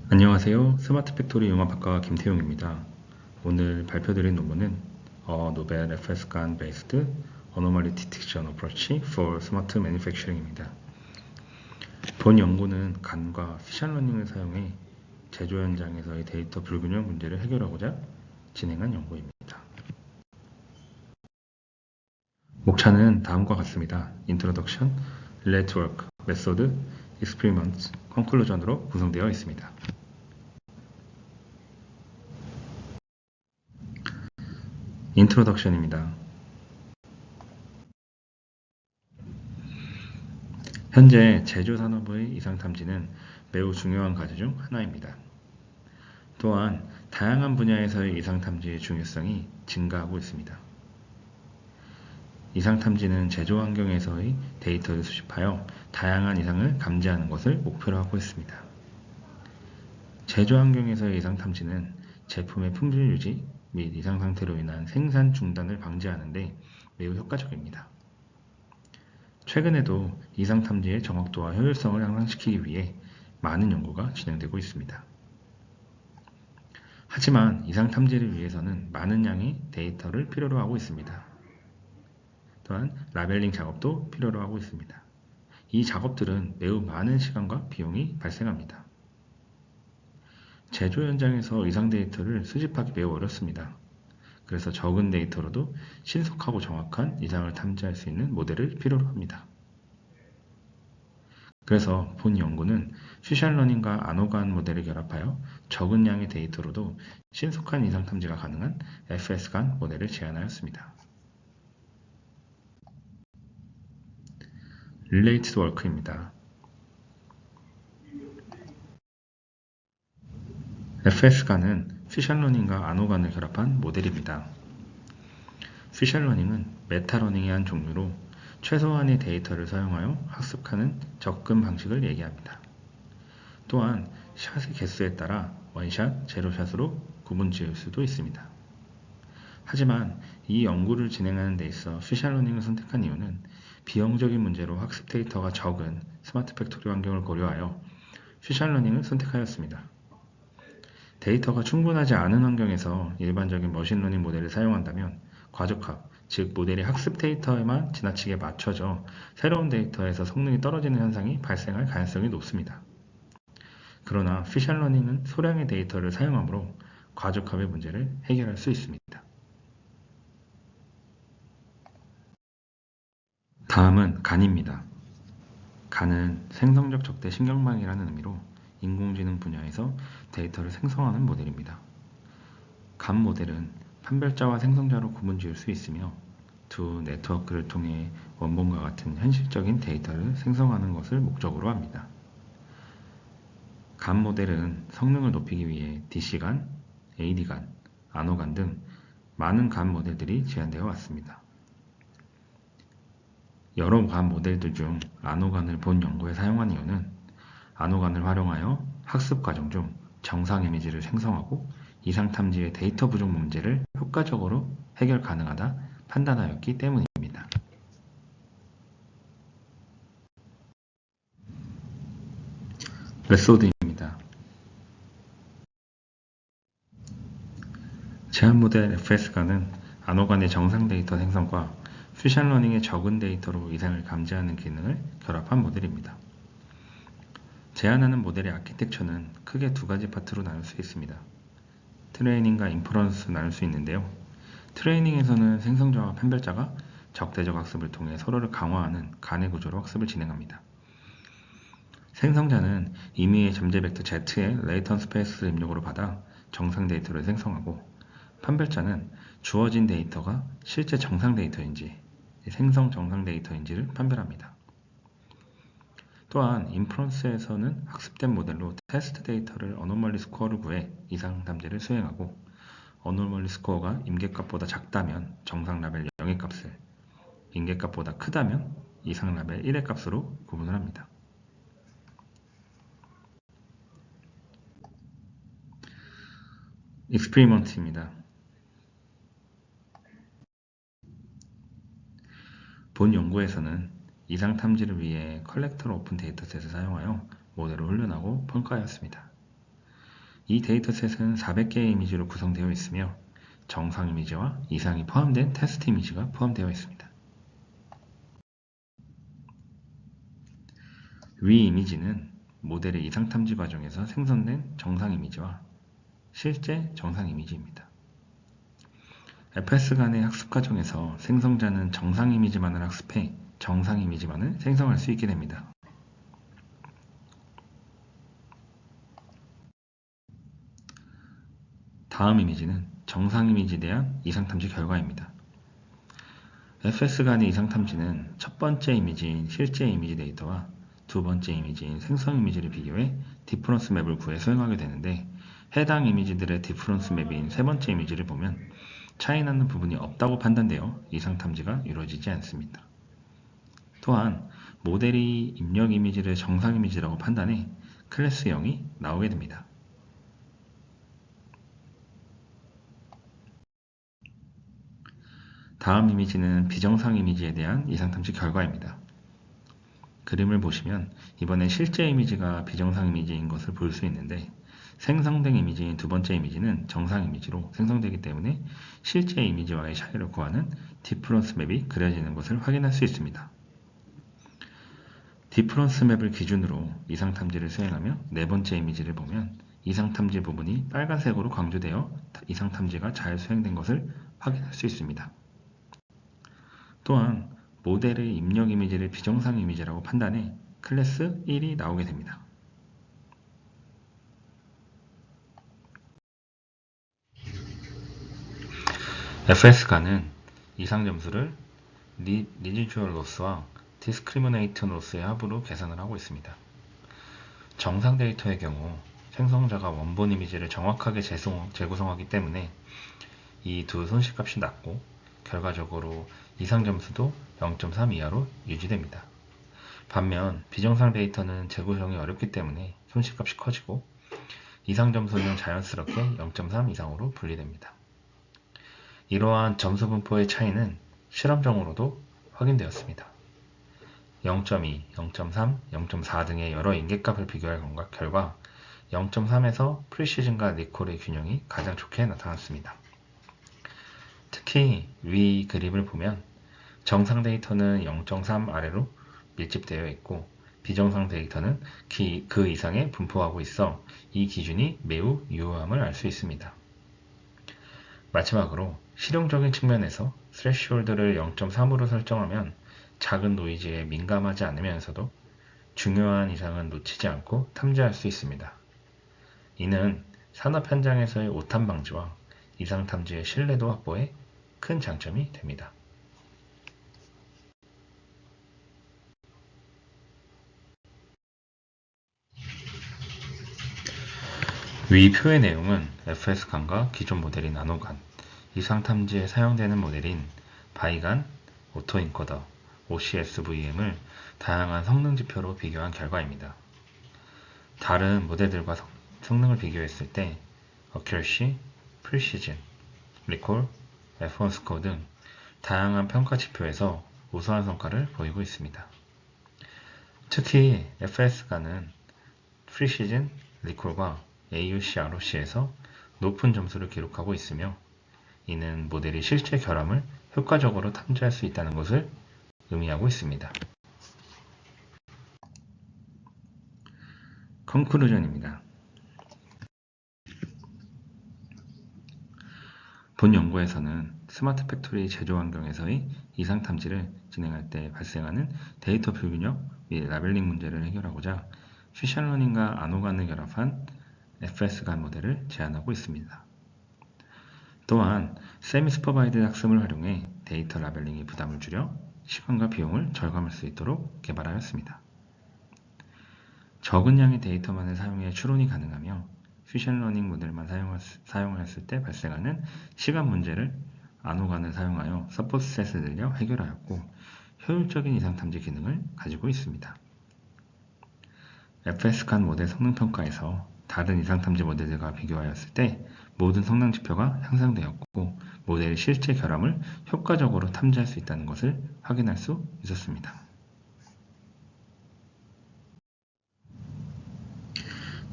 안녕하세요. 스마트 팩토리 융합학과 김태용입니다. 오늘 발표드린 논문은 A Novel FS-GAN Based Anomaly Detection Approach for Smart Manufacturing입니다. 본 연구는 간과 피셜러닝을 사용해 제조 현장에서의 데이터 불균형 문제를 해결하고자 진행한 연구입니다. 목차는 다음과 같습니다. Introduction, Relate Work, Method, Experiments, Conclusion으로 구성되어 있습니다. 인트로덕션입니다. 현재 제조산업의 이상탐지는 매우 중요한 과제 중 하나입니다. 또한 다양한 분야에서의 이상탐지의 중요성이 증가하고 있습니다. 이상탐지는 제조 환경에서의 데이터를 수집하여 다양한 이상을 감지하는 것을 목표로 하고 있습니다. 제조 환경에서의 이상탐지는 제품의 품질 유지 및 이상 상태로 인한 생산 중단을 방지하는 데 매우 효과적입니다. 최근에도 이상 탐지의 정확도와 효율성을 향상시키기 위해 많은 연구가 진행되고 있습니다. 하지만 이상 탐지를 위해서는 많은 양의 데이터를 필요로 하고 있습니다. 또한 라벨링 작업도 필요로 하고 있습니다. 이 작업들은 매우 많은 시간과 비용이 발생합니다. 제조 현장에서 이상 데이터를 수집하기 매우 어렵습니다. 그래서 적은 데이터로도 신속하고 정확한 이상을 탐지할 수 있는 모델을 필요로 합니다. 그래서 본 연구는 피셜러닝과 아노간 모델을 결합하여 적은 양의 데이터로도 신속한 이상 탐지가 가능한 FS-GAN 모델을 제안하였습니다. Related Work입니다. FS-GAN은 피셜러닝과 아노간을 결합한 모델입니다. 피셜러닝은 메타러닝의 한 종류로 최소한의 데이터를 사용하여 학습하는 접근 방식을 얘기합니다. 또한 샷의 개수에 따라 원샷, 제로샷으로 구분 지을 수도 있습니다. 하지만 이 연구를 진행하는 데 있어 피셜러닝을 선택한 이유는 비용적인 문제로 학습 데이터가 적은 스마트 팩토리 환경을 고려하여 피셜러닝을 선택하였습니다. 데이터가 충분하지 않은 환경에서 일반적인 머신러닝 모델을 사용한다면 과적합, 즉 모델이 학습 데이터에만 지나치게 맞춰져 새로운 데이터에서 성능이 떨어지는 현상이 발생할 가능성이 높습니다. 그러나 피셜러닝은 소량의 데이터를 사용하므로 과적합의 문제를 해결할 수 있습니다. 다음은 간입니다. 간은 생성적 적대 신경망이라는 의미로 인공지능 분야에서 데이터를 생성하는 모델입니다. 간 모델은 판별자와 생성자로 구분지을 수 있으며 두 네트워크를 통해 원본과 같은 현실적인 데이터를 생성하는 것을 목적으로 합니다. 간 모델은 성능을 높이기 위해 DC간, AD간, 아노간 등 많은 간 모델들이 제안되어 왔습니다. 여러 간 모델들 중 아노간을 본 연구에 사용한 이유는 아노간을 활용하여 학습 과정 중 정상 이미지를 생성하고 이상 탐지의 데이터 부족 문제를 효과적으로 해결 가능하다 판단하였기 때문입니다. 메소드입니다. 제한 모델 FS-GAN은 아노간의 정상 데이터 생성과 피셜러닝의 적은 데이터로 이상을 감지하는 기능을 결합한 모델입니다. 제안하는 모델의 아키텍처는 크게 두 가지 파트로 나눌 수 있습니다. 트레이닝과 인퍼런스 나눌 수 있는데요. 트레이닝에서는 생성자와 판별자가 적대적 학습을 통해 서로를 강화하는 간의 구조로 학습을 진행합니다. 생성자는 임의의 잠재 벡터 Z의 레이턴 스페이스 입력으로 받아 정상 데이터를 생성하고 판별자는 주어진 데이터가 실제 정상 데이터인지 생성 정상 데이터인지를 판별합니다. 또한 인퍼런스에서는 학습된 모델로 테스트 데이터를 어노멀리 스코어를 구해 이상 탐지를 수행하고 어노멀리 스코어가 임계값보다 작다면 정상 라벨 0의 값을, 임계값보다 크다면 이상 라벨 1의 값으로 구분을 합니다. 익스페리먼트입니다. 본 연구에서는 이상 탐지를 위해 컬렉터 오픈 데이터셋을 사용하여 모델을 훈련하고 평가하였습니다. 이 데이터셋은 400개의 이미지로 구성되어 있으며 정상 이미지와 이상이 포함된 테스트 이미지가 포함되어 있습니다. 위 이미지는 모델의 이상 탐지 과정에서 생성된 정상 이미지와 실제 정상 이미지입니다. FS 간의 학습 과정에서 생성자는 정상 이미지만을 학습해 정상 이미지만을 생성할 수 있게 됩니다. 다음 이미지는 정상 이미지에 대한 이상 탐지 결과입니다. FS 간의 이상 탐지는 첫 번째 이미지인 실제 이미지 데이터와 두 번째 이미지인 생성 이미지를 비교해 디퍼런스 맵을 구해 수행하게 되는데, 해당 이미지들의 디퍼런스 맵인 세 번째 이미지를 보면 차이 나는 부분이 없다고 판단되어 이상 탐지가 이루어지지 않습니다. 또한 모델이 입력 이미지를 정상 이미지라고 판단해 클래스 0이 나오게 됩니다. 다음 이미지는 비정상 이미지에 대한 이상 탐지 결과입니다. 그림을 보시면 이번엔 실제 이미지가 비정상 이미지인 것을 볼 수 있는데, 생성된 이미지인 두 번째 이미지는 정상 이미지로 생성되기 때문에 실제 이미지와의 차이를 구하는 디퍼런스 맵이 그려지는 것을 확인할 수 있습니다. 디퍼런스 맵을 기준으로 이상 탐지를 수행하며 네 번째 이미지를 보면 이상 탐지 부분이 빨간색으로 강조되어 이상 탐지가 잘 수행된 것을 확인할 수 있습니다. 또한 모델의 입력 이미지를 비정상 이미지라고 판단해 클래스 1이 나오게 됩니다. FS가는 이상 점수를 리지듀얼 로스와 디스크리미네이트 로스의 합으로 계산을 하고 있습니다. 정상 데이터의 경우 생성자가 원본 이미지를 정확하게 재구성하기 때문에 이 두 손실값이 낮고 결과적으로 이상 점수도 0.3 이하로 유지됩니다. 반면 비정상 데이터는 재구성이 어렵기 때문에 손실값이 커지고 이상 점수는 자연스럽게 0.3 이상으로 분리됩니다. 이러한 점수 분포의 차이는 실험적으로도 확인되었습니다. 0.2, 0.3, 0.4 등의 여러 인계값을 비교할 결과 0.3에서 프리시즌과 리콜의 균형이 가장 좋게 나타났습니다. 특히 위 그림을 보면 정상 데이터는 0.3 아래로 밀집되어 있고 비정상 데이터는 그 이상에 분포하고 있어 이 기준이 매우 유효함을 알 수 있습니다. 마지막으로 실용적인 측면에서 스레시홀드를 0.3으로 설정하면 작은 노이즈에 민감하지 않으면서도 중요한 이상은 놓치지 않고 탐지할 수 있습니다. 이는 산업 현장에서의 오탄 방지와 이상 탐지의 신뢰도 확보에 큰 장점이 됩니다. 위 표의 내용은 FS간과 기존 모델인 나노간, 이상 탐지에 사용되는 모델인 바이간, 오토인코더, OCSVM을 다양한 성능 지표로 비교한 결과입니다. 다른 모델들과 성능을 비교했을 때 Accuracy, Precision, Recall, F1 스코어 등 다양한 평가 지표에서 우수한 성과를 보이고 있습니다. 특히 FS간은 Precision, Recall과 AUC, ROC에서 높은 점수를 기록하고 있으며, 이는 모델이 실제 결함을 효과적으로 탐지할 수 있다는 것을 의미하고 있습니다. 컨클루전입니다. 본 연구에서는 스마트 팩토리 제조 환경에서의 이상 탐지를 진행할 때 발생하는 데이터 불균형 및 라벨링 문제를 해결하고자 퓨션러닝과 아노간을 결합한 FS간 모델을 제안하고 있습니다. 또한 세미 슈퍼바이드 학습을 활용해 데이터 라벨링의 부담을 줄여 시간과 비용을 절감할 수 있도록 개발하였습니다. 적은 양의 데이터만을 사용해 추론이 가능하며 퓨션러닝 모델만 사용했을 때 발생하는 시간 문제를 아노간을 사용하여 서포트셋을 늘려 해결하였고 효율적인 이상 탐지 기능을 가지고 있습니다. FS간 모델 성능 평가에서 다른 이상 탐지 모델들과 비교하였을 때 모든 성능 지표가 향상되었고 모델의 실제 결함을 효과적으로 탐지할 수 있다는 것을 확인할 수 있었습니다.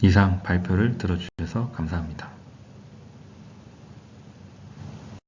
이상 발표를 들어주셔서 들어주셔서 감사합니다.